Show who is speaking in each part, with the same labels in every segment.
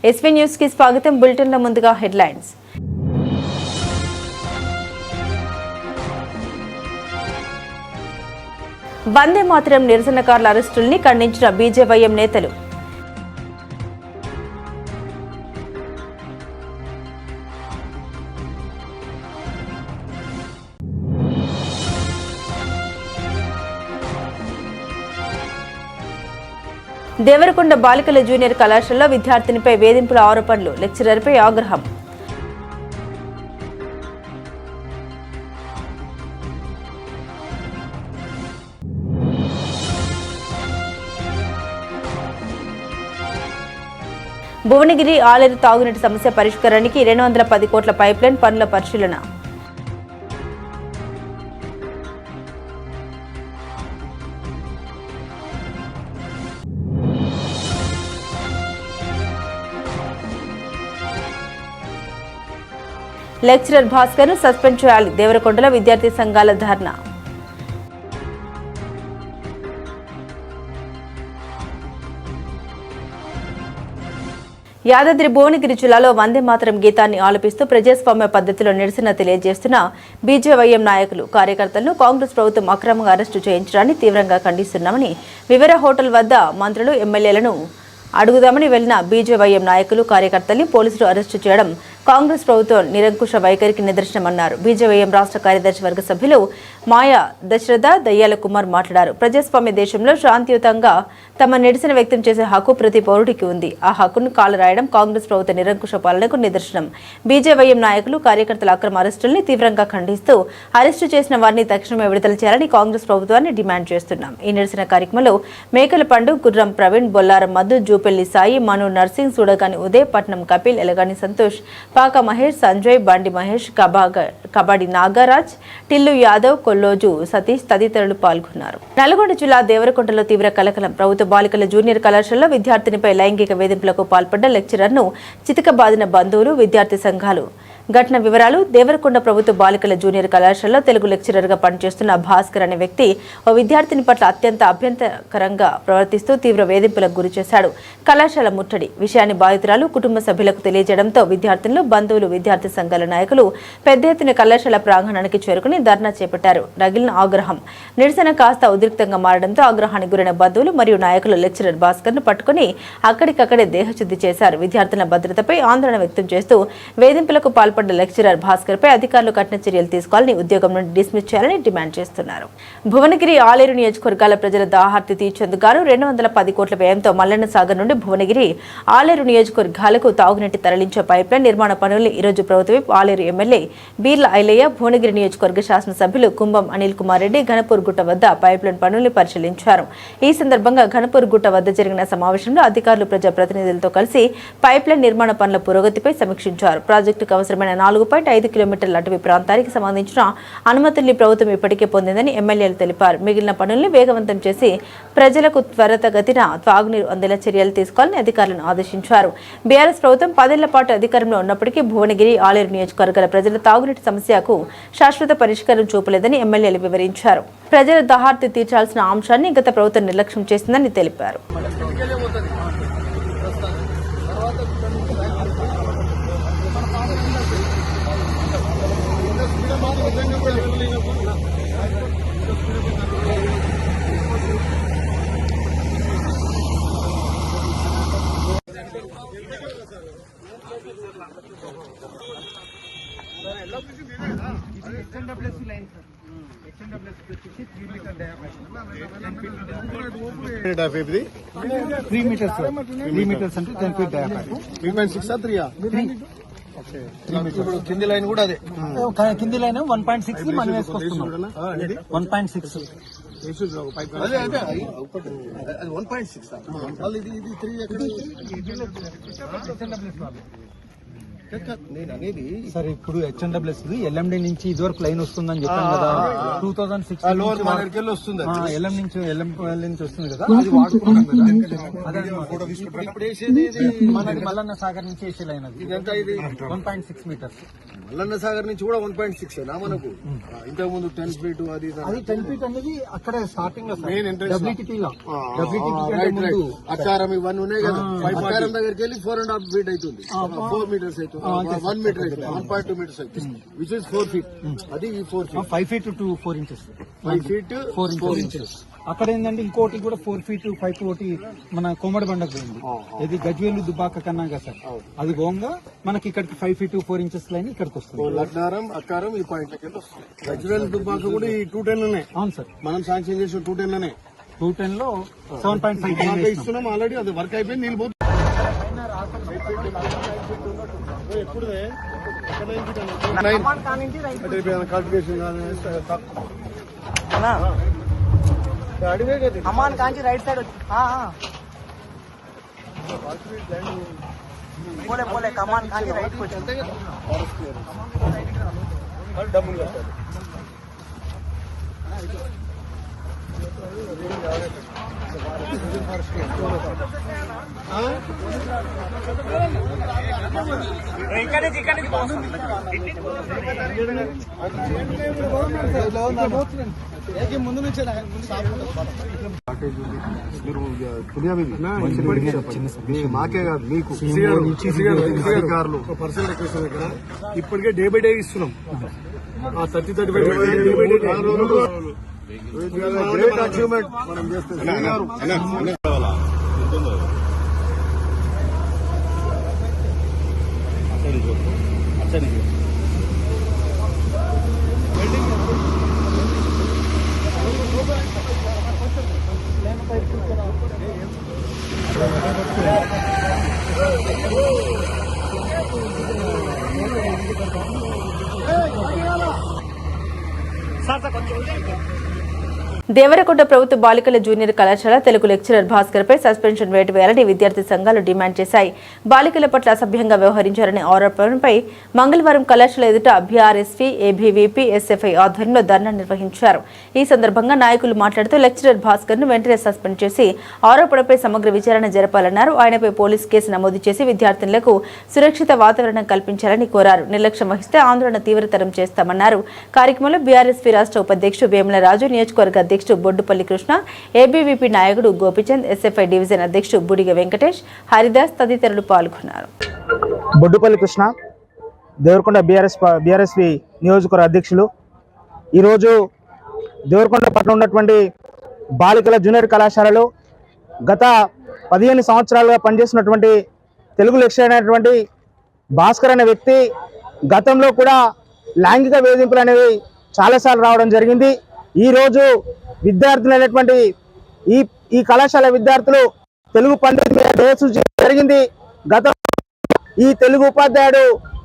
Speaker 1: SV news కి స్వాగతం. Bulletin లో ముందుగా హెడ్లైన్స్. వందే మాతరం నిరసనకారుల అరెస్టుల్ని ఖండించిన బీజేవైఎం నేతలు. దేవరకొండ బాలికల జూనియర్ కళాశాలలో విద్యార్థినిపై వేధింపుల ఆరోపణలు, లెక్చరర్పై ఆగ్రహం. భువనగిరి ఆలేరు తాగునీటి సమస్య పరిష్కారానికి 210 కోట్ల పైప్లైన్ పనుల పరిశీలన. లెక్చరర్ భాస్కర్ ను సస్పెండ్ చేయాలి, దేవరకొండలో విద్యార్థి సంఘాల ధర్నా. యాదాద్రి భువనగిరి జిల్లాలో వందే మాతరం గీతాన్ని ఆలపిస్తూ ప్రజాస్వామ్య పద్ధతిలో నిరసన తెలియజేస్తున్న బీజేవైఎం నాయకులు, కార్యకర్తలను కాంగ్రెస్ ప్రభుత్వం అక్రమంగా అరెస్టు చేయించడాన్ని తీవ్రంగా ఖండిస్తున్నామని వివర హోటల్ వద్ద మంత్రులు, ఎమ్మెల్యేలను అడుగుదామని వెళ్లిన బీజేవైఎం నాయకులు, కార్యకర్తల్ని పోలీసులు అరెస్టు చేయడం కాంగ్రెస్ ప్రభుత్వం నిరంకుశ వైఖరికి నిదర్శనమన్నారు. బీజేవైఎం రాష్ట్ర కార్యదర్శి వర్గ సభ్యులు మాయా దశరథ దయ్యాల కుమార్ మాట్లాడారు. ప్రజాస్వామ్య దేశంలో శాంతియుతంగా తమ నిరసన వ్యక్తం చేసే హక్కు ప్రతి పౌరుడికి ఉంది. ఆ హక్కును కాలరాయడం కాంగ్రెస్ ప్రభుత్వ నిరంకుశ పాలనకు నిదర్శనం. బీజేవైఎం నాయకులు, కార్యకర్తల అక్రమ అరెస్టుల్ని తీవ్రంగా ఖండిస్తూ అరెస్టు చేసిన వారిని తక్షణమే విడుదల చేయాలని కాంగ్రెస్ ప్రభుత్వాన్ని డిమాండ్ చేస్తున్నాం. ఈ నిరసన కార్యక్రమంలో మేకల పండు, గుర్రం ప్రవీణ్, బొల్లారం మధు, జూపెల్లి సాయి, మను నర్సింగ్, సూడగాని ఉదయ్, పట్నం కపిల్, ఎలగాని సంతోష్, పాక మహేష్, సంజయ్, బండి మహేష్, కబడ్డీ నాగరాజ్, టిల్లు యాదవ్, కొల్లోజు సతీష్ తదితరులు పాల్గొన్నారు. నల్గొండ జిల్లా దేవరకొండలో తీవ్ర కలకలం. ప్రభుత్వ బాలికల జూనియర్ కళాశాలలో విద్యార్థినిపై లైంగిక వేధింపులకు పాల్పడ్డ లెక్చరర్ను చితకబాదిన బంధువులు, విద్యార్థి సంఘాలు. ఘటన వివరాలు. దేవరకొండ ప్రభుత్వ బాలికల జూనియర్ కళాశాలలో తెలుగు లెక్చరర్ గా పనిచేస్తున్న భాస్కర్ అనే వ్యక్తి ఓ విద్యార్థిని పట్ల అత్యంత అభ్యంతరకరంగా ప్రవర్తిస్తూ తీవ్ర వేధింపులకు గురి చేశాడు. కళాశాల ముట్టడి విషయాన్ని బాధితురాలు కుటుంబ సభ్యులకు తెలియజేయడంతో విద్యార్థులు, బంధువులు, విద్యార్థి సంఘాల నాయకులు పెద్ద ఎత్తున కళాశాల ప్రాంగణానికి చేరుకుని ధర్నా చేపట్టారు. రగిలిన ఆగ్రహం, నిరసన కాస్త ఉద్రిక్తంగా మారడంతో ఆగ్రహానికి గురైన బంధువులు మరియు నాయకులు లెక్చరర్ భాస్కర్ ను పట్టుకుని అక్కడికక్కడే దేహశుద్ధి చేశారు. విద్యార్థుల భద్రతపై ఆందోళన వ్యక్తం చేస్తూ వేధింపులకు పాల్పడ్డ లెక్చరర్ భాస్కర్ పై అధికారులు కఠిన చర్యలు తీసుకోవాలని, ఉద్యోగం నుండి డిస్మిస్ చేయాలని డిమాండ్ చేస్తున్నారు. భువనగిరి, ఆలేరు నియోజకవర్గాల ప్రజల దాహార్తి తీర్చేందుకు 210 కోట్ల వ్యయంతో మల్లన్న సాగర్ నుండి భువనగిరి, ఆలేరు నియోజకవర్గాలకు తాగునీటి తరలించే పైప్లైన్ నిర్మాణ పనులను ఈరోజు ప్రభుత్వం ఆలేరు ఎమ్మెల్యే బీర్ల ఐలయ్య, భువనగిరి నియోజకవర్గ శాసనసభ్యులు కుంభం అనిల్ కుమార్ రెడ్డి ఘనపూర్ గుట్ట వద్ద పైప్లైన్ పనులను పరిశీలించారు. ఈ సందర్భంగా ఘనపూర్ గుట్ట వద్ద జరిగిన సమావేశంలో అధికారులు, ప్రజాప్రతినిధులతో కలిసి పైప్లైన్ నిర్మాణ పనుల పురోగతిపై సమీక్షించారు. ప్రాజెక్టుకు అవసరమైన 4.5 కిలోమీటర్ల అటవీ ప్రాంతానికి సంబంధించిన అనుమతుల్ని ప్రభుత్వం ఇప్పటికే పొందిందని ఎమ్మెల్యేలు తెలిపారు. మిగిలిన పనుల్ని వేగవంతం చేసి ప్రజలకు త్వరితగతిన తాగునీరు అందేలా చర్యలు తీసుకోవాలని అధికారులను ఆదేశించారు. బీఆర్ఎస్ ప్రభుత్వం 10 ఏళ్ల పాటు అధికారంలో ఉన్నప్పటికీ భువనగిరి, ఆలేరు నియోజకవర్గాల ప్రజల తాగునీటి సమస్యకు శాశ్వత పరిష్కారం చూపలేదని ఎమ్మెల్యేలు వివరించారు. ప్రజల దాహార్తి తీర్చాల్సిన అంశాన్ని గత ప్రభుత్వం నిర్లక్ష్యం చేసిందని తెలిపారు.
Speaker 2: కింది లైన్ కూడా అదే, కింది లైన్ 1.6 మనం వేసుకొస్తున్నాం. 1.6 అది 1.6 ఇది 3 ఎక్కడ
Speaker 3: నేను అనేది
Speaker 2: సార్ ఇప్పుడు హెచ్ఎన్డబ్ల్యూఎస్ ఎల్ఎండి నుంచి ఇదివరకు లైన్ వస్తుందని చెప్పాను కదా 2006
Speaker 3: వస్తుంది
Speaker 2: ఎల్ఎం నుంచి వస్తుంది కదా అది వాడుకుంటాం కదా అదే ఇప్పుడు వేసేది మనది మల్లన్న సాగర్ నుంచి వేసే లైన్ అది
Speaker 3: ఇదంతా ఇది
Speaker 2: 1.6 మీటర్స్
Speaker 3: మల్లన్న సాగర్ నుంచి కూడా 1.6 మనకు ఇంతకు ముందు 10 ఫీట్ అది
Speaker 2: 10 ఫీట్ అనేది అక్కడ స్టార్టింగ్ లో
Speaker 3: మెయిన్ ఎంట్రన్స్
Speaker 2: WTT లో
Speaker 3: అక్కారం ఇవన్నీ ఉన్నాయి కదా అక్కారం దగ్గరికి వెళ్ళి 4.5 ఫీట్ అవుతుంది 4 మీటర్స్ అవుతుంది 1 మీటర్ అవుతుంది 1.2 మీటర్స్ అవుతుంది విచ్ ఇస్ 4 ఫీట్ అది 4 feet
Speaker 2: 5 feet to 4 inches
Speaker 3: 5 feet
Speaker 2: 4 inches అక్కడ ఏంటంటే ఇంకోటి కూడా 4 ఫీట్ 5 ఒకటి మన కోమడి బండకు పోయింది ఇది గజ్వేలు దుబ్బాక కన్నా కదా సార్ అది పోగా మనకి ఇక్కడికి 5 ఫీట్ 4 ఇంచెస్ లైన్ ఇక్కడికి వస్తుంది
Speaker 3: లగ్నారం అక్కారం ఈ పాయింట్ లకి వస్తుంది గజ్వేల్ దుబ్బాక కూడా ఈ 210 లోనే
Speaker 2: అవును సార్
Speaker 3: మనం శాంక్షన్ చేసిన 210 లోనే
Speaker 2: 210 లో 7.5
Speaker 3: ఇస్తున్నాం ఆల్రెడీ అది వర్క్ అయిపోయింది నీళ్ళు పోతుంది కల్టివేషన్ అడివే కదా
Speaker 2: అమ్మాన్ కాంచి రైట్ సైడ్ పోలే పోలే కమాన్ కాంచి రైట్ కి వచ్చి
Speaker 3: డబ్బులు కట్టాలి
Speaker 2: ముందు నుంచి
Speaker 3: మీరు మాకే కాదు మీకు అధికారులు పర్సనల్ రిక్వెస్ట్ దగ్గర ఇప్పటికే డే బై డే ఇస్తున్నాం 30-35 గ్రేట్ అచీవ్మెంట్ మనం చేస్తే
Speaker 1: దేవరకొండ ప్రభుత్వ బాలికల జూనియర్ కళాశాల తెలుగు లెక్చరర్ భాస్కర్ పై సస్పెన్షన్ వేటు వేయాలని విద్యార్థి సంఘాలు డిమాండ్ చేశాయి. బాలికల పట్ల అసభ్యంగా వ్యవహరించారనే ఆరోపణలపై మంగళవారం కళాశాల ఎదుట బీఆర్ఎస్పీ, ఏబీవీపీ, ఎస్ఎఫ్ఐ ఆధ్వర్యంలో ధర్నా నిర్వహించారు. ఈ సందర్భంగా నాయకులు మాట్లాడుతూ లెక్చరర్ భాస్కర్ ను వెంటనే సస్పెండ్ చేసి ఆరోపణపై సమగ్ర విచారణ జరపాలన్నారు. ఆయనపై పోలీసు కేసు నమోదు చేసి విద్యార్థులకు సురక్షిత వాతావరణం కల్పించాలని కోరారు. నిర్లక్ష్యం వహిస్తే ఆందోళన తీవ్రతరం చేస్తామన్నారు. కార్యక్రమంలో బీఆర్ఎస్పీ రాష్ట్ర ఉపాధ్యక్షుడు వేముల రాజు, నియోజకవర్గ అధ్యక్షుడు బొడ్డుపల్లి కృష్ణ, ఏబీవీపీ నాయకుడు గోపిచంద్, ఎస్ఎఫ్ఐ డివిజన్ అధ్యక్షుడు బుడిగ వెంకటేష్, హరిదాస్ తదితరులు పాల్గొన్నారు.
Speaker 4: బొడ్డుపల్లి కృష్ణ, దేవరకొండ బీఆర్ఎస్పీ నియోజకవర్గ అధ్యక్షులు. ఈరోజు దేవరకొండ పట్ల ఉన్నటువంటి బాలికల జూనియర్ కళాశాలలో గత 15 సంవత్సరాలుగా పనిచేస్తున్నటువంటి తెలుగు లెక్చరర్ అయినటువంటి భాస్కర్ అనే వ్యక్తి గతంలో కూడా లైంగిక వేధింపులు అనేవి చాలాసార్లు రావడం జరిగింది. ఈరోజు విద్యార్థులు అనేటువంటి ఈ కళాశాల విద్యార్థులు తెలుగు పండితుల మీద దయచూచి జరిగింది. గత ఈ తెలుగు ఉపాధ్యాయుడు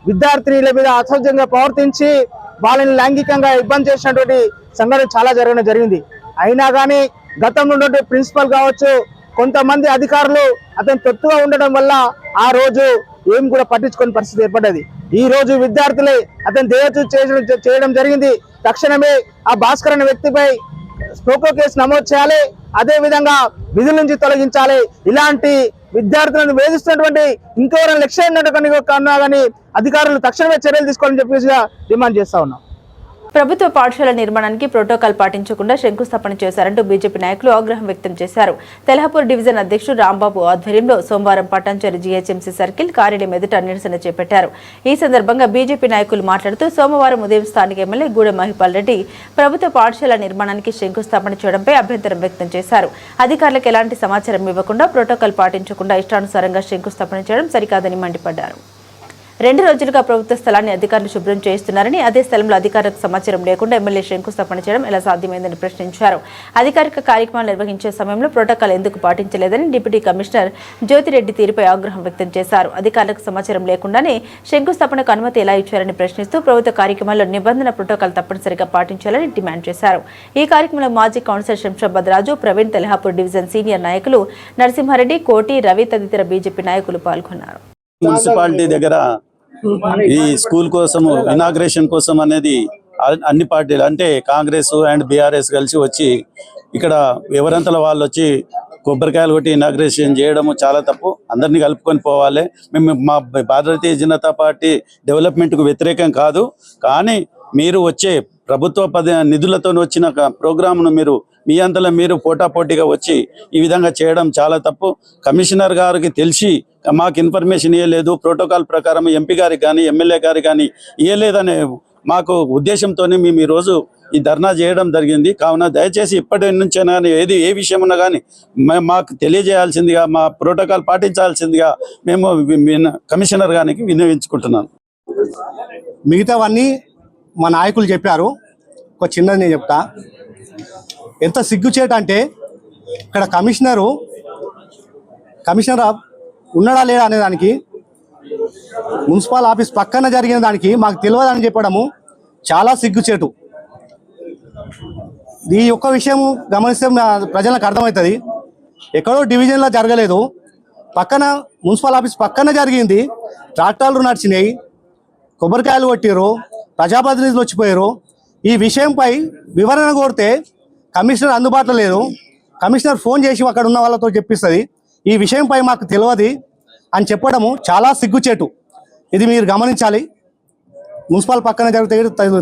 Speaker 4: విద్యార్థినుల మీద అసహజంగా ప్రవర్తించి వాళ్ళని లైంగికంగా ఇబ్బంది చేసినటువంటి సంఘటన చాలా జరగడం జరిగింది. అయినా కానీ గతంలో ఉన్నటువంటి ప్రిన్సిపల్ కావచ్చు, కొంతమంది అధికారులు అతను తొత్తుగా ఉండడం వల్ల ఆ రోజు ఏం కూడా పట్టించుకునే పరిస్థితి ఏర్పడ్డది. ఈ రోజు విద్యార్థులే అతను దయచూచి చేయడం జరిగింది. తక్షణమే ఆ భాస్కర్ అనే వ్యక్తిపై స్పోకో కేసు నమోదు చేయాలి. అదే విధంగా విధుల నుంచి తొలగించాలి. ఇలాంటి విద్యార్థులను వేధిస్తున్నటువంటి ఇంకెవరైనా లక్ష్యం కన్నా కానీ అధికారులు తక్షణమే చర్యలు తీసుకోవాలని చెప్పేసి డిమాండ్ చేస్తా ఉన్నాం.
Speaker 1: ప్రభుత్వ పాఠశాల నిర్మాణానికి ప్రోటోకాల్ పాటించకుండా శంకుస్థాపన చేశారంటూ బీజేపీ నాయకులు ఆగ్రహం వ్యక్తం చేశారు. తెల్హాపూర్ డివిజన్ అధ్యక్షుడు రాంబాబు ఆధ్వర్యంలో సోమవారం పటాన్చెరు జీహెచ్ఎంసీ సర్కిల్ కార్యాలయం ఎదుట నిరసన చేపట్టారు. ఈ సందర్భంగా బీజేపీ నాయకులు మాట్లాడుతూ సోమవారం ఉదయం స్థానిక ఎమ్మెల్యే గూడెం మహిపాల్ రెడ్డి ప్రభుత్వ పాఠశాల నిర్మాణానికి శంకుస్థాపన చేయడంపై అభ్యంతరం వ్యక్తం చేశారు. అధికారులకు ఎలాంటి సమాచారం ఇవ్వకుండా ప్రోటోకాల్ పాటించకుండా ఇష్టానుసారంగా శంకుస్థాపన చేయడం సరికాదని మండిపడ్డారు. 2 రోజులుగా ప్రభుత్వ స్థలాన్ని అధికారులు శుభ్రం చేస్తున్నారని, అదే స్థలంలో అధికారులకు సమాచారం లేకుండా ఎమ్మెల్యే శంకుస్థాపన చేయడం ఎలా సాధ్యమైందని ప్రశ్నించారు. అధికారిక కార్యక్రమాలు నిర్వహించే సమయంలో ప్రోటోకాల్ ఎందుకు పాటించలేదని డిప్యూటీ కమిషనర్ జ్యోతిరెడ్డి తీరుపై ఆగ్రహం వ్యక్తం చేశారు. అధికారులకు సమాచారం లేకుండానే శంకుస్థాపనకు అనుమతి ఎలా ఇచ్చారని ప్రశ్నిస్తూ ప్రభుత్వ కార్యక్రమాల్లో నిబంధన ప్రోటోకాల్ తప్పనిసరిగా పాటించాలని డిమాండ్ చేశారు. ఈ కార్యక్రమంలో మాజీ కౌన్సిలర్ శంషాబాద్ రాజు, ప్రవీణ్, తెల్హాపూర్ డివిజన్ సీనియర్ నాయకులు నరసింహారెడ్డి, కోటి, రవి తదితర బీజేపీ నాయకులు పాల్గొన్నారు.
Speaker 5: మున్సిపాలిటీ దగ్గర ఈ స్కూల్ కోసము ఇనాగ్రేషన్ కోసం అనేది అన్ని పార్టీలు అంటే కాంగ్రెస్ అండ్ బీఆర్ఎస్ కలిసి వచ్చి ఇక్కడ ఎవరంతలో వాళ్ళు వచ్చి కొబ్బరికాయలు కొట్టి ఇనాగ్రేషన్ చేయడము చాలా తప్పు. అందరినీ కలుపుకొని పోవాలి. మేము మా భారతీయ జనతా పార్టీ డెవలప్మెంట్కు వ్యతిరేకం కాదు, కానీ మీరు వచ్చే ప్రభుత్వ నిధులతో వచ్చిన ప్రోగ్రామ్ను మీరు మీ అంతలో మీరు పోటాపోటీగా వచ్చి ఈ విధంగా చేయడం చాలా తప్పు. కమిషనర్ గారికి తెలిసి మాకు ఇన్ఫర్మేషన్ ఇవ్వలేదు, ప్రోటోకాల్ ప్రకారం ఎంపీ గారికి కానీ ఎమ్మెల్యే గారికి కానీ ఇవ్వలేదనే మాకు ఉద్దేశంతోనే మేము ఈరోజు ఈ ధర్నా చేయడం జరిగింది. కావున దయచేసి ఇప్పటి నుంచైనా కానీ ఏ విషయం ఉన్నా కానీ మాకు తెలియజేయాల్సిందిగా, మా ప్రోటోకాల్ పాటించాల్సిందిగా మేము కమిషనర్ గారికి విన్నవించుకుంటున్నాను.
Speaker 6: మిగతావన్నీ మా నాయకులు చెప్పారు. ఒక చిన్నది నేను చెప్తా. ఎంత సిగ్గుచేట అంటే ఇక్కడ కమిషనర్ ఉన్నాడా లేడా అనే దానికి, మున్సిపల్ ఆఫీస్ పక్కన జరిగిన దానికి మాకు తెలియదని చెప్పడము చాలా సిగ్గుచేటు. ఈ ఒక్క విషయం గమనిస్తే ప్రజలకు అర్థమవుతుంది. ఎక్కడో డివిజన్లో జరగలేదు, పక్కన మున్సిపల్ ఆఫీస్ పక్కన జరిగింది. ట్రాక్టర్లు నడిచినాయి, కొబ్బరికాయలు కొట్టారు, ప్రజాప్రతినిధులు వచ్చిపోయారు. ఈ విషయంపై వివరణ కోరితే కమిషనర్ అందుబాటులో లేదు. కమిషనర్ ఫోన్ చేసి అక్కడ ఉన్న వాళ్ళతో చెప్పిస్తుంది ఈ విషయంపై మాకు తెలియదు అని చెప్పడము చాలా సిగ్గుచేటు. ఇది మీరు గమనించాలి. మున్సిపల్ పక్కన జరిగితే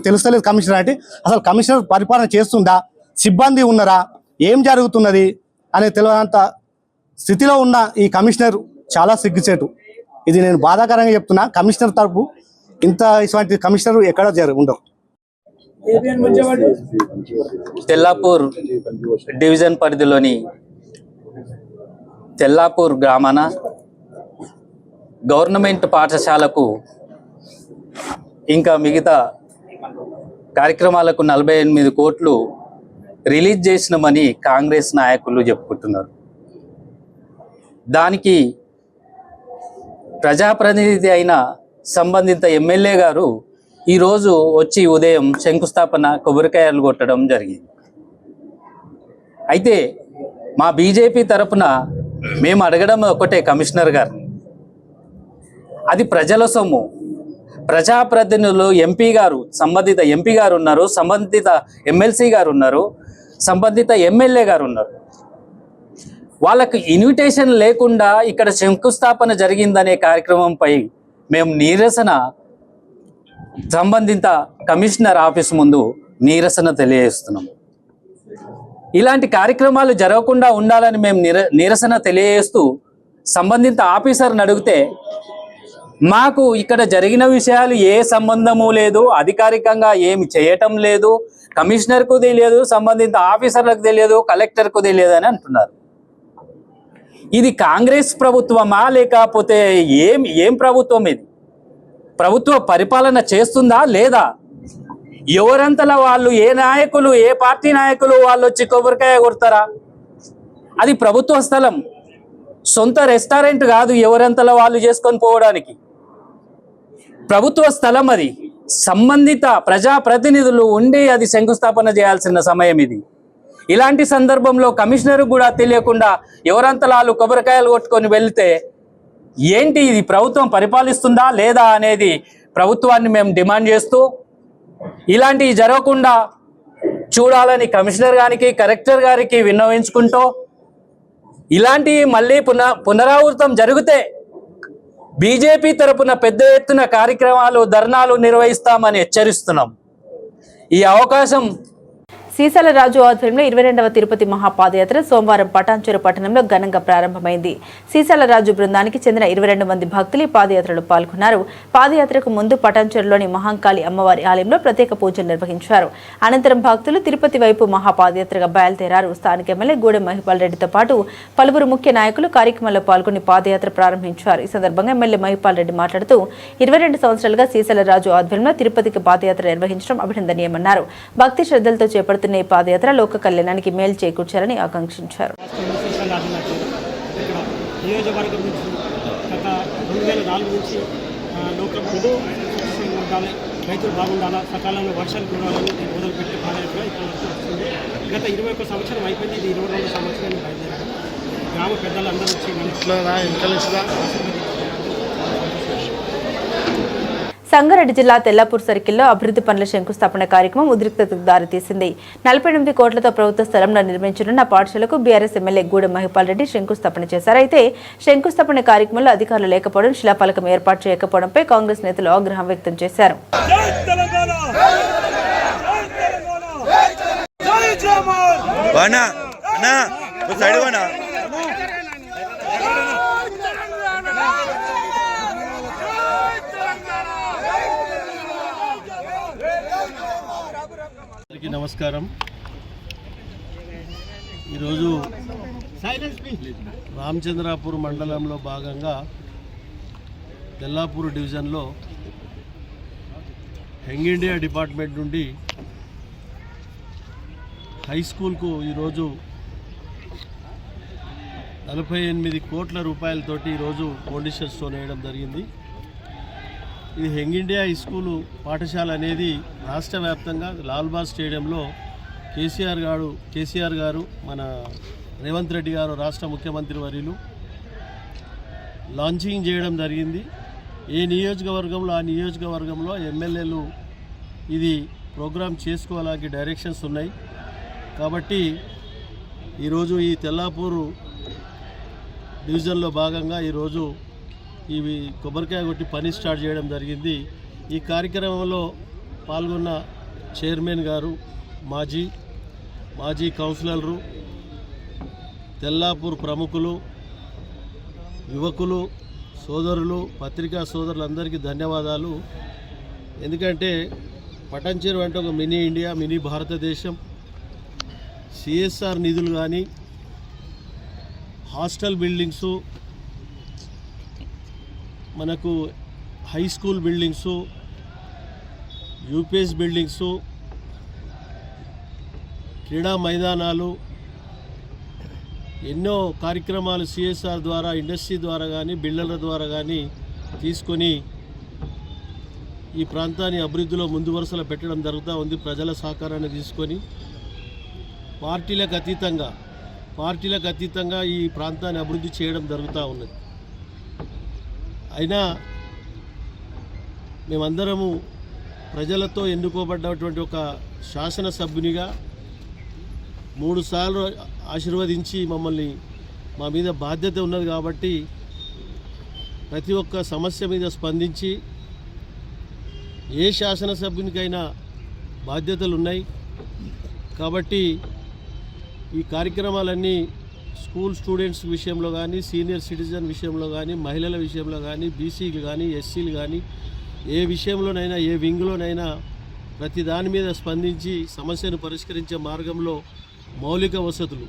Speaker 6: తెలుస్తలేదు కమిషనర్ అంటే. అసలు కమిషనర్ పరిపాలన చేస్తుందా, సిబ్బంది ఉన్నారా, ఏం జరుగుతున్నది అనే తెలియనంత స్థితిలో ఉన్న ఈ కమిషనర్ చాలా సిగ్గుచేటు. ఇది నేను బాధాకరంగా చెప్తున్నా. కమిషనర్ తరపు ఇటువంటి కమిషనర్ ఎక్కడ ఉండవు.
Speaker 7: తెల్లాపూర్ డివిజన్ పరిధిలోని తెల్లాపూర్ గ్రామాన గవర్నమెంట్ పాఠశాలకు ఇంకా మిగతా కార్యక్రమాలకు 48 కోట్లు రిలీజ్ చేసినామని కాంగ్రెస్ నాయకులు చెప్పుకుంటున్నారు. దానికి ప్రజాప్రతినిధి అయిన సంబంధిత ఎమ్మెల్యే గారు ఈరోజు వచ్చి ఉదయం శంకుస్థాపన కొబ్బరికాయలు కొట్టడం జరిగింది. అయితే మా బీజేపీ తరపున మేము అడగడం ఒకటే, కమిషనర్ గారిని, అది ప్రజల సొమ్ము. ప్రజాప్రతినిధులు ఎంపీ గారు, సంబంధిత ఎంపీ గారు ఉన్నారు, సంబంధిత ఎమ్మెల్సీ గారు ఉన్నారు, సంబంధిత ఎమ్మెల్యే గారు ఉన్నారు. వాళ్ళకు ఇన్విటేషన్ లేకుండా ఇక్కడ శంకుస్థాపన జరిగిందనే కార్యక్రమంపై మేము నిరసన సంబంధిత కమిషనర్ ఆఫీస్ ముందు నిరసన తెలియజేస్తున్నాం. ఇలాంటి కార్యక్రమాలు జరగకుండా ఉండాలని మేము నిరసన తెలియజేస్తూ సంబంధిత ఆఫీసర్ని అడిగితే మాకు ఇక్కడ జరిగిన విషయాలు ఏ సంబంధము లేదు, అధికారికంగా ఏమి చేయటం లేదు, కమిషనర్కు తెలియదు, సంబంధిత ఆఫీసర్లకు తెలియదు, కలెక్టర్కు తెలియదు అని అంటున్నారు. ఇది కాంగ్రెస్ ప్రభుత్వమా లేకపోతే ఏం ప్రభుత్వం? ఇది ప్రభుత్వ పరిపాలన చేస్తుందా లేదా? ఎవరంతలా వాళ్ళు, ఏ నాయకులు, ఏ పార్టీ నాయకులు వాళ్ళు వచ్చి కొబ్బరికాయ కొడతారా? అది ప్రభుత్వ స్థలం, సొంత రెస్టారెంట్ కాదు ఎవరంతలా వాళ్ళు చేసుకొని పోవడానికి. ప్రభుత్వ స్థలం అది. సంబంధిత ప్రజాప్రతినిధులు ఉండి అది శంకుస్థాపన చేయాల్సిన సమయం ఇది. ఇలాంటి సందర్భంలో కమిషనర్ కూడా తెలియకుండా ఎవరంతలా వాళ్ళు కొబ్బరికాయలు కొట్టుకొని వెళ్తే ఏంటి, ఇది ప్రభుత్వం పరిపాలిస్తుందా లేదా అనేది ప్రభుత్వాన్ని మేము డిమాండ్ చేస్తూ, ఇలాంటివి జరగకుండా చూడాలని కమిషనర్ గారికి, కలెక్టర్ గారికి విన్నవించుకుంటూ, ఇలాంటివి మళ్ళీ పునరావృతం జరిగితే బీజేపీ తరపున పెద్ద ఎత్తున కార్యక్రమాలు, ధర్నాలు నిర్వహిస్తామని హెచ్చరిస్తున్నాం. ఈ అవకాశం
Speaker 1: సీసాల రాజు ఆధ్వర్యంలో 22వ తిరుపతి మహాపాదయాత్ర సోమవారం పటాన్చెరు పట్టణంలో ఘనంగా ప్రారంభమైంది. సీసాల రాజు బృందానికి చెందిన 22 మంది భక్తులు పాదయాత్రలో పాల్గొన్నారు. పాదయాత్రకు ముందు పటాన్చెరులోని మహాంకాళి అమ్మవారి ఆలయంలో ప్రత్యేక పూజలు నిర్వహించారు. అనంతరం భక్తులు తిరుపతి వైపు మహాపాదయాత్రగా బయలుదేరారు. స్థానిక ఎమ్మెల్యే గూడెం మహిపాల్ రెడ్డితో పాటు పలువురు ముఖ్య నాయకులు కార్యక్రమంలో పాల్గొని పాదయాత్ర ప్రారంభించారు. ఈ సందర్భంగా ఎమ్మెల్యే మహిపాల్ రెడ్డి మాట్లాడుతూ 22 సంవత్సరాలుగా సీసాల రాజు ఆధ్వర్యంలో తిరుపతికి పాదయాత్ర నిర్వహించడం అభినందనీయమన్నారు. భక్తి శ్రద్ధలతో చేపడుతున్న ఈ పాదయాత్ర లోక కళ్యాణానికి మేలు చేకూర్చాలని ఆకాంక్షించారు.
Speaker 8: నియోజకవర్గం నుంచి గత 2004 నుంచి లోకల్ ఉండాలి, రైతులు బాగుండాలా, సకాలంలో వర్షాలు కురవాలని మొదలుపెట్టి పాదయాత్ర ఇక్కడ వరకు వస్తుంది. గత 21 సంవత్సరం అయిపోయింది. ఇది 22వ సంవత్సరాన్ని బయలుదేరారు. గ్రామ పెద్దలు అందరూ వచ్చి
Speaker 1: సంగారెడ్డి జిల్లా తెల్లాపూర్ సర్కిల్లో అభివృద్ధి పనుల శంకుస్థాపన కార్యక్రమం ఉద్రిక్తతకు దారితీసింది. 48 కోట్లతో ప్రభుత్వ స్థలంలో నిర్మించనున్న పాఠశాలకు బీఆర్ఎస్ ఎమ్మెల్యే గూడెం మహిపాల్ రెడ్డి శంకుస్థాపన చేశారు. అయితే శంకుస్థాపన కార్యక్రమంలో అధికారులు లేకపోవడం, శిలాఫలకం ఏర్పాటు చేయకపోవడంపై కాంగ్రెస్ నేతలు ఆగ్రహం వ్యక్తం చేశారు.
Speaker 9: నమస్కారం. ఈరోజు రామచంద్రాపూర్ మండలంలో భాగంగా తెల్లాపూర్ డివిజన్లో యంగ్ ఇండియా డిపార్ట్మెంట్ నుండి హై స్కూల్కు ఈరోజు 48 కోట్ల రూపాయలతోటి ఈరోజు ఫౌండేషన్ స్టోన్ వేయడం జరిగింది. ఈ యంగ్ ఇండియా హై స్కూలు పాఠశాల అనేది రాష్ట్ర వ్యాప్తంగా లాల్బాగ్ స్టేడియంలో కేసీఆర్ గారు మన రేవంత్ రెడ్డి గారు రాష్ట్ర ముఖ్యమంత్రి వర్యులు లాంచింగ్ చేయడం జరిగింది. ఏ నియోజకవర్గంలో ఆ నియోజకవర్గంలో ఎమ్మెల్యేలు ఇది ప్రోగ్రామ్ చేసుకోవడానికి డైరెక్షన్స్ ఉన్నాయి. కాబట్టి ఈరోజు ఈ తెల్లాపూరు డివిజన్లో భాగంగా ఈరోజు ఇవి కొబ్బరికాయ కొట్టి పని స్టార్ట్ చేయడం జరిగింది. ఈ కార్యక్రమంలో పాల్గొన్న చైర్మన్ గారు, మాజీ కౌన్సిలర్లు, తెల్లాపూర్ ప్రముఖులు, యువకులు, సోదరులు, పత్రికా సోదరులందరికీ ధన్యవాదాలు. ఎందుకంటే పటాన్చెరు అంటే ఒక మినీ ఇండియా, మినీ భారతదేశం. సిఎస్ఆర్ నిధులు కానీ, హాస్టల్ బిల్డింగ్సు, మనకు high school buildings, UPS buildings, క్రీడా మైదానాలు, ఎన్నో కార్యక్రమాలు సిఎస్ఆర్ ద్వారా, ఇండస్ట్రీ ద్వారా కానీ, బిల్డర్ల ద్వారా కానీ తీసుకొని ఈ ప్రాంతాన్ని అభివృద్ధిలో ముందు వరుసలో పెట్టడం జరుగుతూ ఉంది. ప్రజల సహకారాన్ని తీసుకొని పార్టీలకు అతీతంగా ఈ ప్రాంతాన్ని అభివృద్ధి చేయడం జరుగుతూ ఉన్నది. అయినా మేమందరము ప్రజలతో ఎన్నుకోబడ్డటువంటి ఒక శాసనసభ్యునిగా 3 సార్లు ఆశీర్వదించి మమ్మల్ని మా మీద బాధ్యత ఉన్నది కాబట్టి ప్రతి ఒక్క సమస్య మీద స్పందించి ఏ శాసనసభ్యునికైనా బాధ్యతలు ఉన్నాయి. కాబట్టి ఈ కార్యక్రమాలన్నీ స్కూల్ స్టూడెంట్స్ విషయంలో కానీ, సీనియర్ సిటిజన్ విషయంలో కానీ, మహిళల విషయంలో కానీ, బీసీలు కానీ, ఎస్సీలు కానీ, ఏ విషయంలోనైనా, ఏ వింగ్లోనైనా ప్రతి దాని మీద స్పందించి సమస్యను పరిష్కరించే మార్గంలో మౌలిక వసతులు,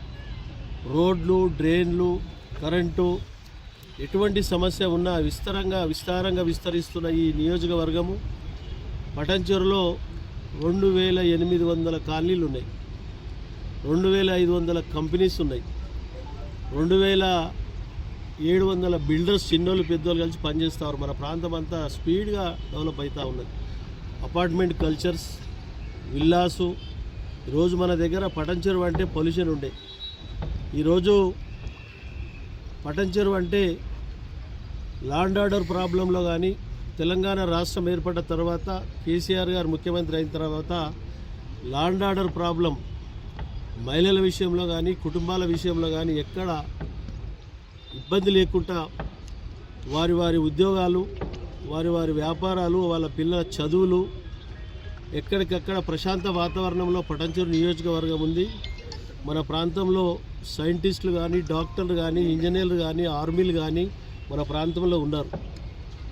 Speaker 9: రోడ్లు, డ్రైన్లు, కరెంటు, ఎటువంటి సమస్య ఉన్నా విస్తారంగా విస్తరిస్తున్న ఈ నియోజకవర్గము పటాన్చెరులో 2800 కాలనీలు ఉన్నాయి, 2500 కంపెనీస్ ఉన్నాయి, 2700 బిల్డర్స్, చిన్నోళ్ళు పెద్దోళ్ళు కలిసి పనిచేస్తారు. మన ప్రాంతం అంతా స్పీడ్గా డెవలప్ అవుతూ ఉన్నది. Apartment cultures, villas. ఈరోజు మన దగ్గర పటాన్చెరు అంటే పొల్యూషన్ ఉండే, ఈరోజు పటాన్చెరు అంటే లా అండ్ ఆర్డర్ ప్రాబ్లంలో కానీ, తెలంగాణ రాష్ట్రం ఏర్పడ్డ తర్వాత కేసీఆర్ గారు ముఖ్యమంత్రి అయిన తర్వాత లా అండ్ ఆర్డర్ ప్రాబ్లం మహిళల విషయంలో కానీ, కుటుంబాల విషయంలో కానీ ఎక్కడ ఇబ్బంది లేకుండా వారి ఉద్యోగాలు, వారి వ్యాపారాలు, వాళ్ళ పిల్లల చదువులు ఎక్కడికక్కడ ప్రశాంత వాతావరణంలో పటాన్చెరు నియోజకవర్గం ఉంది. మన ప్రాంతంలో సైంటిస్టులు కానీ, డాక్టర్లు కానీ, ఇంజనీర్లు కానీ, ఆర్మీలు కానీ మన ప్రాంతంలో ఉన్నారు.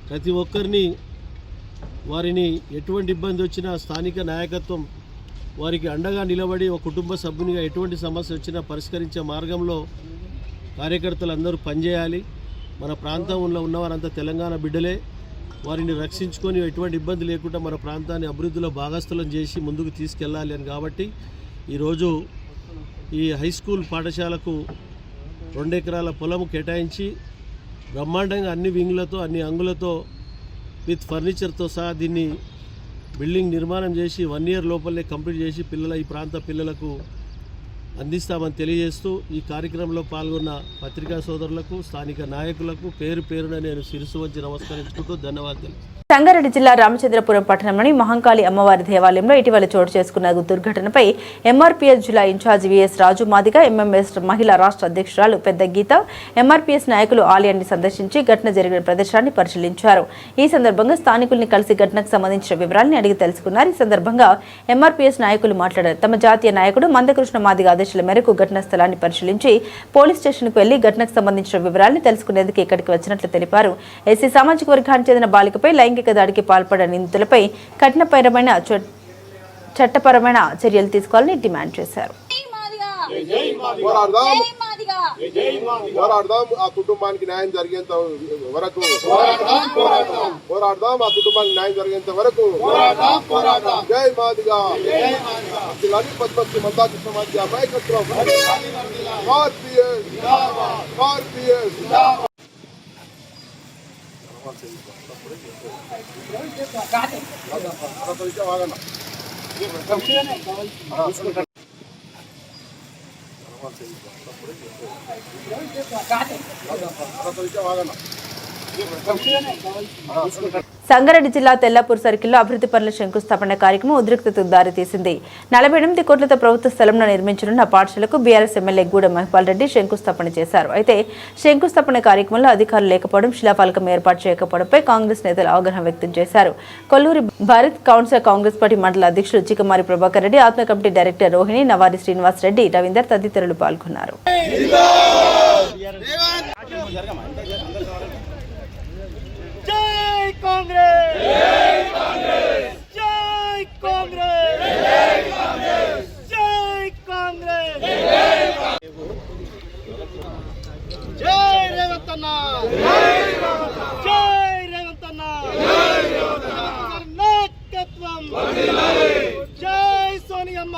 Speaker 9: ప్రతి ఒక్కరిని వారిని ఎటువంటి ఇబ్బంది వచ్చినా స్థానిక నాయకత్వం వారికి అండగా నిలబడి ఒక కుటుంబ సభ్యునిగా ఎటువంటి సమస్య వచ్చినా పరిష్కరించే మార్గంలో కార్యకర్తలు అందరూ పనిచేయాలి. మన ప్రాంతంలో ఉన్నవారంతా తెలంగాణ బిడ్డలే. వారిని రక్షించుకొని ఎటువంటి ఇబ్బంది లేకుండా మన ప్రాంతాన్ని అభివృద్ధిలో భాగస్థులం చేసి ముందుకు తీసుకెళ్ళాలి అని కాబట్టి ఈరోజు ఈ హై స్కూల్ పాఠశాలకు 2 ఎకరాల పొలము కేటాయించి బ్రహ్మాండంగా అన్ని వింగ్లతో, అన్ని అంగులతో, విత్ ఫర్నిచర్తో సహా దీన్ని బిల్డింగ్ నిర్మాణం చేసి 1 ఇయర్ లోపలనే కంప్లీట్ చేసి ఈ ప్రాంత పిల్లలకు అందిస్తామని తెలియజేస్తూ ఈ కార్యక్రమంలో పాల్గొన్న పత్రికా సోదరులకు, స్థానిక నాయకులకు పేరున నేను శిరస్సు వంచి నమస్కరించుకుంటూ ధన్యవాదాలు.
Speaker 1: సంగారెడ్డి జిల్లా రామచంద్రపురం పట్టణంలోని మహంకాళి అమ్మవారి దేవాలయంలో ఇటీవల చోటు చేసుకున్న దుర్ఘటనపై ఎంఆర్పీఎస్ జిల్లా ఇన్ఛార్జి విఎస్ రాజు మాదిగ, ఎంఎంఎస్ మహిళా రాష్ట్ర అధ్యక్షురాలు పెద్ద గీత, ఎంఆర్పీఎస్ నాయకులు ఆలయాన్ని సందర్శించి ఘటన జరిగిన ప్రదేశాన్ని పరిశీలించారు. ఈ సందర్భంగా స్థానికుల్ని కలిసి ఘటనకు సంబంధించిన వివరాలను అడిగి తెలుసుకున్నారు. ఈ సందర్భంగా ఎంఆర్పీఎస్ నాయకులు మాట్లాడారు. తమ జాతీయ నాయకుడు మందకృష్ణ మాదిగ ఆదేశాల మేరకు ఘటనా స్థలాన్ని పరిశీలించి పోలీస్ స్టేషన్కు వెళ్లి ఘటనకు సంబంధించిన వివరాలను తెలుసుకునేందుకు ఇక్కడికి వచ్చినట్లు తెలిపారు. ఎస్సీ సామాజిక వర్గానికి చెందిన బాలికపై లైంగిక దాడికి పాల్పడిన నిందితులపై కఠినపరమైన చట్టపరమైన చర్యలు తీసుకోవాలని డిమాండ్ చేశారు.
Speaker 3: పోరాడదాం ఆ కుటుంబానికి న్యాయం జరిగేంత వరకు పోరాడదాం ఆ కుటుంబానికి న్యాయం జరిగేంత వరకు జై మాదిగా పద్మశ్రీ మందాకృష్ణ మాదిగా నాయకత్వం
Speaker 1: సంగారెడ్డి జిల్లా తెల్లాపూర్ సర్కిల్లో అభివృద్ధి పనుల శంకుస్థాపన కార్యక్రమం ఉద్రిక్తతకు దారితీసింది. 48 కోట్లతో ప్రభుత్వ స్థలంలో నిర్మించనున్న పాఠశాలకు బీఆర్ఎస్ ఎమ్మెల్యే గూడ మహిపాల్ రెడ్డి శంకుస్థాపన చేశారు. అయితే శంకుస్థాపన కార్యక్రమంలో అధికారులు లేకపోవడం, శిలాఫలకం ఏర్పాటు చేయకపోవడంపై కాంగ్రెస్ నేతలు ఆగ్రహం వ్యక్తం చేశారు. కొల్లూరి భారత్ కౌన్సిల్ కాంగ్రెస్ పార్టీ మండల అధ్యక్షులు చికమారి ప్రభాకర్ రెడ్డి, ఆత్మ కమిటీ డైరెక్టర్ రోహిణి, నవారి శ్రీనివాస్ రెడ్డి, రవీందర్ తదితరులు పాల్గొన్నారు.
Speaker 8: జై కాంగ్రెస్ జై కాంగ్రెస్ జై కాంగ్రెస్ జై కాంగ్రెస్ జై రేవంత్ అన్న జై రేవంత్ అన్న నాయకత్వం జై సోనియమ్మ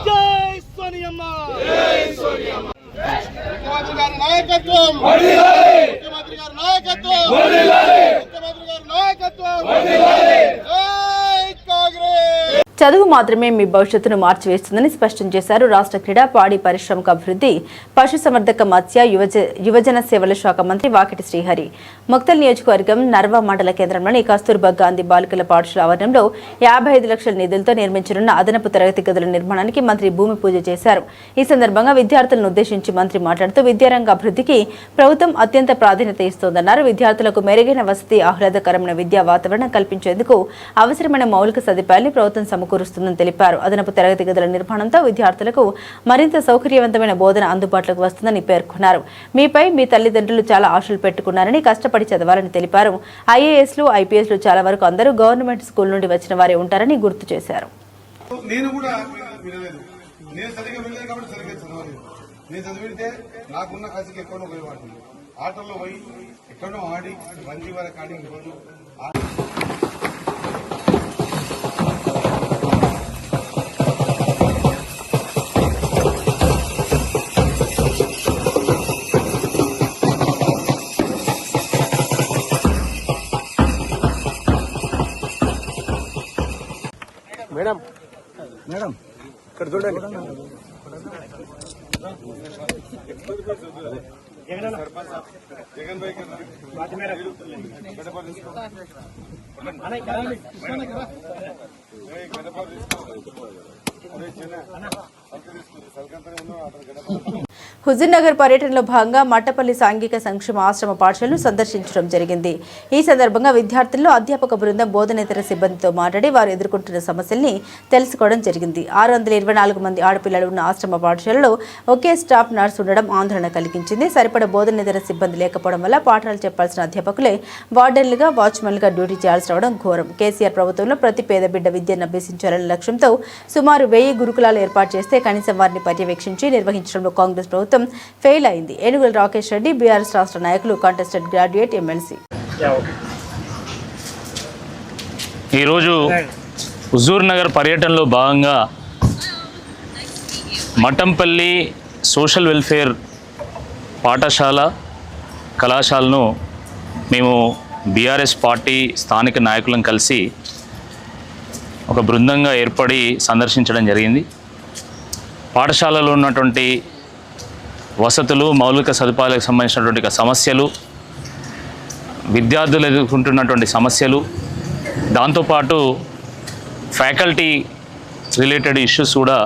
Speaker 8: జై సోనియమ్మ ముఖ్యమంత్రి గారి నాయకత్వం ముఖ్యమంత్రి గారి నాయకత్వం ముఖ్యమంత్రి గారి నాయకత్వం జై కాంగ్రెస్.
Speaker 1: చదువు మాత్రమే మీ భవిష్యత్తును మార్చివేస్తుందని స్పష్టం చేశారు రాష్ట్ర క్రీడా, పాడి పరిశ్రమక అభివృద్ధి, పశుసంవర్ధక, మత్స్య, యువజన సేవల శాఖ మంత్రి వాకిటి శ్రీహరి. ముక్తల్ నియోజకవర్గం నర్వా మండల కేంద్రంలోని కస్తూర్బా గాంధీ బాలికల పాఠశాల ఆవరణంలో 55 లక్షల నిధులతో నిర్మించనున్న అదనపు తరగతి గదుల నిర్మాణానికి మంత్రి భూమి పూజ చేశారు. ఈ సందర్భంగా విద్యార్థులను ఉద్దేశించి మంత్రి మాట్లాడుతూ విద్యారంగ అభివృద్ధికి ప్రభుత్వం అత్యంత ప్రాధాన్యత ఇస్తోందన్నారు. విద్యార్థులకు మెరుగైన వసతి, ఆహ్లాదకరమైన విద్యా వాతావరణం కల్పించేందుకు అవసరమైన మౌలిక సదుపాయాలను ప్రభుత్వం సమకూరుస్తుందని తెలిపారు. అదనపు తరగతి గదుల నిర్మాణంతో విద్యార్థులకు మరింత సౌకర్యవంతమైన బోధన అందుబాటులోకి వస్తుందని పేర్కొన్నారు. మీపై మీ తల్లిదండ్రులు చాలా ఆశలు పెట్టుకున్నారని, కష్టపడి చదవాలని తెలిపారు. ఐఏఎస్లు, ఐపీఎస్లు చాలా వరకు అందరూ గవర్నమెంట్ స్కూల్ నుండి వచ్చిన వారే ఉంటారని గుర్తు చేశారు.
Speaker 3: నేను చదివితే నాకున్న కసికి ఎక్కడో పోయేవాడిని, ఆటల్లో పోయి ఎక్కడో ఆడి రంజీ వరకు ఆడి మేడం మేడం ఇక్కడ చూడండి. జగన్ భాయ్
Speaker 1: హుజూర్నగర్ పర్యటనలో భాగంగా మట్టపల్లి సాంఘిక సంక్షేమ ఆశ్రమ పాఠశాలను సందర్శించడం జరిగింది. ఈ సందర్భంగా విద్యార్థుల్లో అధ్యాపక బృందం బోధనేతర సిబ్బందితో మాట్లాడి వారు ఎదుర్కొంటున్న సమస్యల్ని తెలుసుకోవడం జరిగింది. 624 మంది ఆడపిల్లలు ఉన్న ఆశ్రమ పాఠశాలలో ఒకే స్టాఫ్ నర్స్ ఉండడం ఆందోళన కలిగించింది. సరిపడ బోధనేతర సిబ్బంది లేకపోవడం వల్ల పాఠాలు చెప్పాల్సిన అధ్యాపకులే వార్డెన్లుగా, వాచ్మెన్లుగా డ్యూటీ చేయాల్సి రావడం ఘోరం. కేసీఆర్ ప్రభుత్వంలో ప్రతి పేద బిడ్డ విద్యను అభ్యసించాలనే లక్ష్యంతో సుమారు 1000 గురుకులాలు ఏర్పాటు చేస్తే కనీసం వారిని పర్యవేక్షించి నిర్వహించడంలో కాంగ్రెస్ ప్రభుత్వం ఫెయిల్ అయింది. ఏనుగుల రాకేష్ రెడ్డి, బీఆర్ఎస్ రాష్ట్ర నాయకులు, కంటెస్టెడ్ గ్రాడ్యుయేట్ ఎమ్మెల్సీ.
Speaker 10: ఈరోజు హుజూర్నగర్ పర్యటనలో భాగంగా మట్టంపల్లి సోషల్ వెల్ఫేర్ పాఠశాల, కళాశాలను మేము బీఆర్ఎస్ పార్టీ స్థానిక నాయకులను కలిసి ఒక బృందంగా ఏర్పడి సందర్శించడం జరిగింది. పాఠశాలలో ఉన్నటువంటి వసతులు, మౌలిక సదుపాయాలకు సంబంధించినటువంటి సమస్యలు, విద్యార్థులు ఎదుర్కొంటున్నటువంటి సమస్యలు, దాంతోపాటు ఫ్యాకల్టీ రిలేటెడ్ ఇష్యూస్ కూడా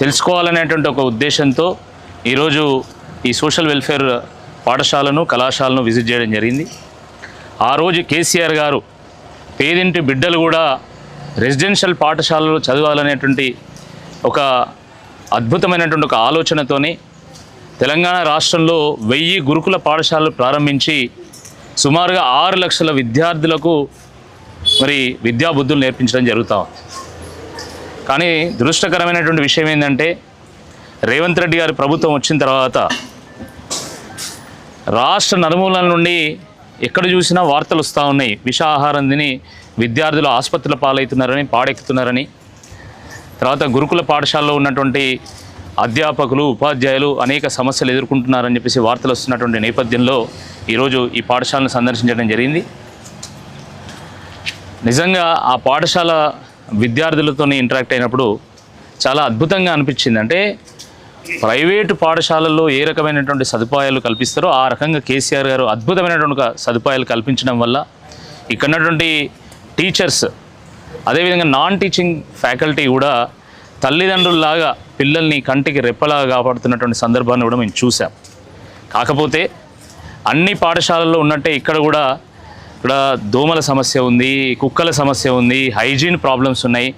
Speaker 10: తెలుసుకోవాలనేటువంటి ఒక ఉద్దేశంతో ఈరోజు ఈ సోషల్ వెల్ఫేర్ పాఠశాలను, కళాశాలను విజిట్ చేయడం జరిగింది. ఆ రోజు కేసీఆర్ గారు పేదింటి బిడ్డలు కూడా రెసిడెన్షియల్ పాఠశాలలో చదవాలనేటువంటి ఒక అద్భుతమైనటువంటి ఒక ఆలోచనతోని తెలంగాణ రాష్ట్రంలో 1000 గురుకుల పాఠశాలలు ప్రారంభించి సుమారుగా 6 లక్షల విద్యార్థులకు మరి విద్యాబుద్ధులు నేర్పించడం జరుగుతూ ఉంది. కానీ దురదృష్టకరమైనటువంటి విషయం ఏంటంటే రేవంత్ రెడ్డి గారి ప్రభుత్వం వచ్చిన తర్వాత రాష్ట్ర నలుమూలల నుండి ఎక్కడ చూసినా వార్తలు వస్తూ ఉన్నాయి. విషాహారం తిని విద్యార్థులు ఆసుపత్రుల పాలవుతున్నారని, పాడెక్కుతున్నారని, తర్వాత గురుకుల పాఠశాలలో ఉన్నటువంటి అధ్యాపకులు, ఉపాధ్యాయులు అనేక సమస్యలు ఎదుర్కొంటున్నారని చెప్పేసి వార్తలు వస్తున్నటువంటి నేపథ్యంలో ఈరోజు ఈ పాఠశాలను సందర్శించడం జరిగింది. నిజంగా ఆ పాఠశాల విద్యార్థులతో ఇంటరాక్ట్ అయినప్పుడు చాలా అద్భుతంగా అనిపించింది. అంటే ప్రైవేటు పాఠశాలల్లో ఏ రకమైనటువంటి సదుపాయాలు కల్పిస్తారో ఆ రకంగా కేసీఆర్ గారు అద్భుతమైనటువంటి సదుపాయాలు కల్పించడం వల్ల ఇక్కడ ఉన్నటువంటి టీచర్స్, అదేవిధంగా నాన్ టీచింగ్ ఫ్యాకల్టీ కూడా తల్లిదండ్రుల్లాగా పిల్లల్ని కంటికి రెప్పలాగా కాపాడుతున్నటువంటి సందర్భాన్ని కూడా మేము చూసాం. కాకపోతే అన్ని పాఠశాలల్లో ఉన్నట్టే ఇక్కడ కూడా దోమల సమస్య ఉంది, కుక్కల సమస్య ఉంది, హైజీన్ ప్రాబ్లమ్స్ ఉన్నాయి.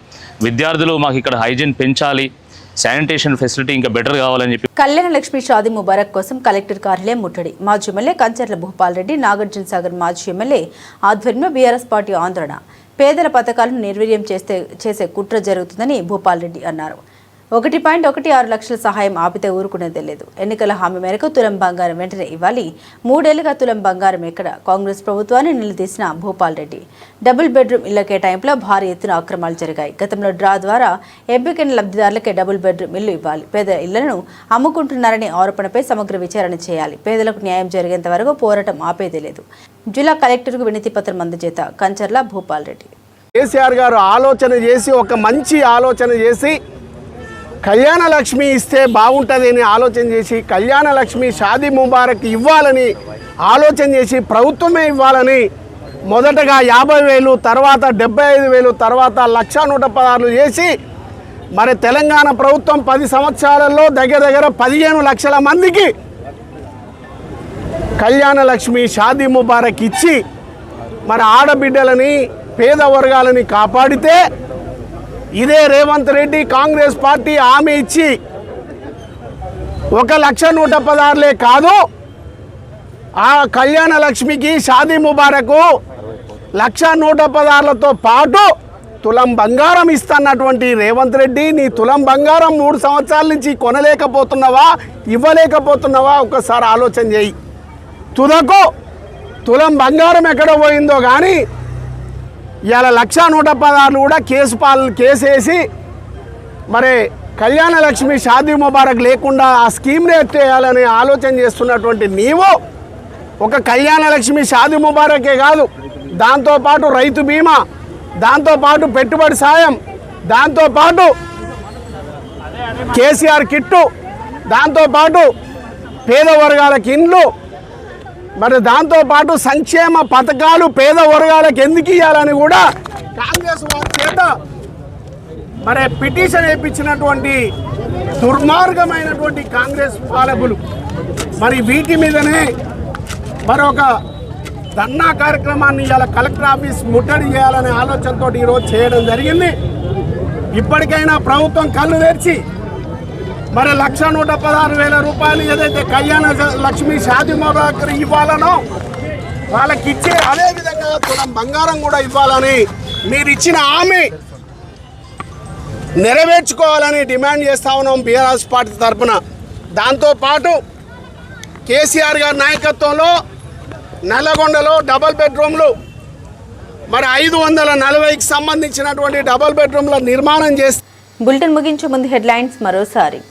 Speaker 10: విద్యార్థులు మాకు ఇక్కడ హైజీన్ పెంచాలి, శానిటేషన్ ఫెసిలిటీ ఇంకా బెటర్ కావాలని చెప్పి
Speaker 1: కళ్యాణ లక్ష్మి షాదీ ముబారక్ కోసం కలెక్టర్ కార్యాలయం ముట్టడి. మాజీ ఎమ్మెల్యే కంచర్ల భూపాల్ రెడ్డి, నాగార్జున సాగర్ మాజీ ఎమ్మెల్యే ఆధ్వర్యంలో బీఆర్ఎస్ పార్టీ ఆందోళన. పేదల పథకాలను నిర్వీర్యం చేసే కుట్ర జరుగుతుందని భూపాల్ రెడ్డి అన్నారు. 1.16 లక్షల సహాయం ఆపితే ఊరుకునేదే లేదు. ఎన్నికల హామీ మేరకు తులం బంగారం వెంటనే ఇవ్వాలి. 3 ఏళ్లుగా తులం బంగారం ఎక్కడ? కాంగ్రెస్ ప్రభుత్వాన్ని నిలదీసిన భూపాల్ రెడ్డి. డబుల్ బెడ్రూమ్ ఇళ్ల కేటాయింపులో భారీ ఎత్తున అక్రమాలు జరిగాయి. గతంలో డ్రా ద్వారా ఎంపికైన లబ్ధిదారులకే డబుల్ బెడ్రూమ్ ఇల్లు ఇవ్వాలి. పేద ఇళ్లను అమ్ముకుంటున్నారనే ఆరోపణపై సమగ్ర విచారణ చేయాలి. పేదలకు న్యాయం జరిగేంత వరకు పోరాటం ఆపేదే లేదు. జిల్లా కలెక్టర్కు వినతి పత్రం అందజేత కంచర్ల భూపాల్ రెడ్డి.
Speaker 3: కేసీఆర్ గారు ఆలోచన చేసి, ఒక మంచి ఆలోచన చేసి, కళ్యాణ లక్ష్మి ఇస్తే బాగుంటుందని ఆలోచన చేసి, కళ్యాణ లక్ష్మి షాదీ ముబారక్ ఇవ్వాలని ఆలోచన చేసి, ప్రభుత్వమే ఇవ్వాలని మొదటగా 50,000, తర్వాత 75,000, తర్వాత 1,116 చేసి, మరి తెలంగాణ ప్రభుత్వం 10 సంవత్సరాలలో దగ్గర 15 లక్షల మందికి కళ్యాణ లక్ష్మి షాదీ ముబారక్ ఇచ్చి, మరి ఆడబిడ్డలని, పేద వర్గాలని కాపాడితే, ఇదే రేవంత్ రెడ్డి కాంగ్రెస్ పార్టీ హామీ ఇచ్చి 1,116 కాదు, ఆ కళ్యాణ లక్ష్మికి షాదీ ముబారకు 1,116తో పాటు తులం బంగారం ఇస్తున్నటువంటి రేవంత్ రెడ్డి, నీ తులం బంగారం 3 సంవత్సరాల నుంచి కొనలేకపోతున్నావా, ఇవ్వలేకపోతున్నావా? ఒకసారి ఆలోచన చేయి. తుదకు తులం బంగారం ఎక్కడ పోయిందో కానీ ఇవాళ 1,116 కూడా కేసేసి మరి కళ్యాణ లక్ష్మి షాదీ ముబారక్ లేకుండా ఆ స్కీమ్ని ఎత్తేయాలని ఆలోచన చేస్తున్నటువంటి నీవు ఒక కళ్యాణ లక్ష్మి షాదీ ముబారకే కాదు, దాంతోపాటు రైతు బీమా, దాంతోపాటు పెట్టుబడి సాయం, దాంతోపాటు కేసీఆర్ కిట్టు, దాంతోపాటు పేద వర్గాలకు ఇండ్లు, మరి దాంతోపాటు సంక్షేమ పథకాలు పేద వర్గాలకు ఎందుకు ఇవ్వాలని కూడా కాంగ్రెస్ వారి చేత మరి పిటిషన్ వేయించినటువంటి దుర్మార్గమైనటువంటి కాంగ్రెస్ పాలకులు. మరి వీటి మీదనే మరొక ధర్నా కార్యక్రమాన్ని ఇవాళ కలెక్టర్ ఆఫీస్ ముట్టడి చేయాలనే ఆలోచనతో ఈరోజు చేయడం జరిగింది. ఇప్పటికైనా ప్రభుత్వం కళ్ళు తెరిచి మరి 1,116,000 రూపాయలు ఏదైతే కళ్యాణ లక్ష్మి షాదీ ముబారక్ ఇవ్వాలనో వాళ్ళకి ఇచ్చే, అదేవిధంగా తులం బంగారం కూడా ఇవ్వాలని మీరు ఇచ్చిన హామీ నెరవేర్చుకోవాలని డిమాండ్ చేస్తా ఉన్నాం బీఆర్ఎస్ పార్టీ తరఫున. దాంతోపాటు కేసీఆర్ గారి నాయకత్వంలో నల్లగొండలో డబుల్ బెడ్రూమ్లు మరి 540కి సంబంధించినటువంటి డబుల్ బెడ్రూమ్ల నిర్మాణం చేస్తే.
Speaker 1: బులెటిన్ ముగించే ముందు హెడ్లైన్స్ మరోసారి.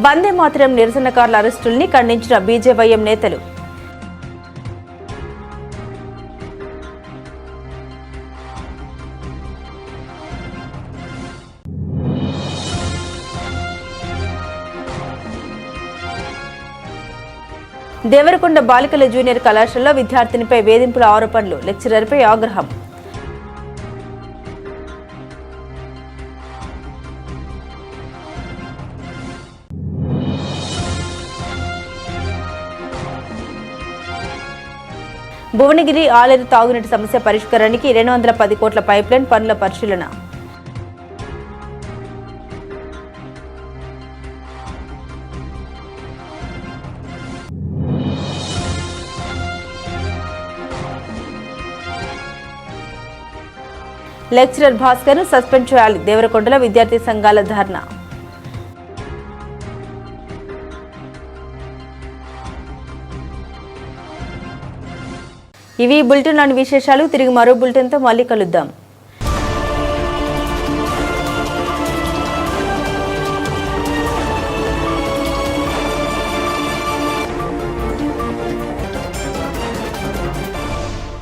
Speaker 1: వందే మాతరం నిరసనకారుల అరెస్టుల్ని ఖండించిన బీజేవైఎం నేతలు. దేవరకొండ బాలికల జూనియర్ కళాశాలలో విద్యార్థినిపై వేధింపుల ఆరోపణలు, లెక్చరర్పై ఆగ్రహం. భువనగిరి ఆలేరు తాగునీటి సమస్య పరిష్కారానికి 210 కోట్ల పైప్లైన్ పనుల పరిశీలన. లెక్చరర్ భాస్కర్ను సస్పెండ్ చేయాలి, దేవరకొండలో విద్యార్థి సంఘాల ధర్నా. ఇవి బులెటిన్లోని విశేషాలు. తిరిగి మరో బులెటిన్తో మళ్ళీ కలుద్దాం.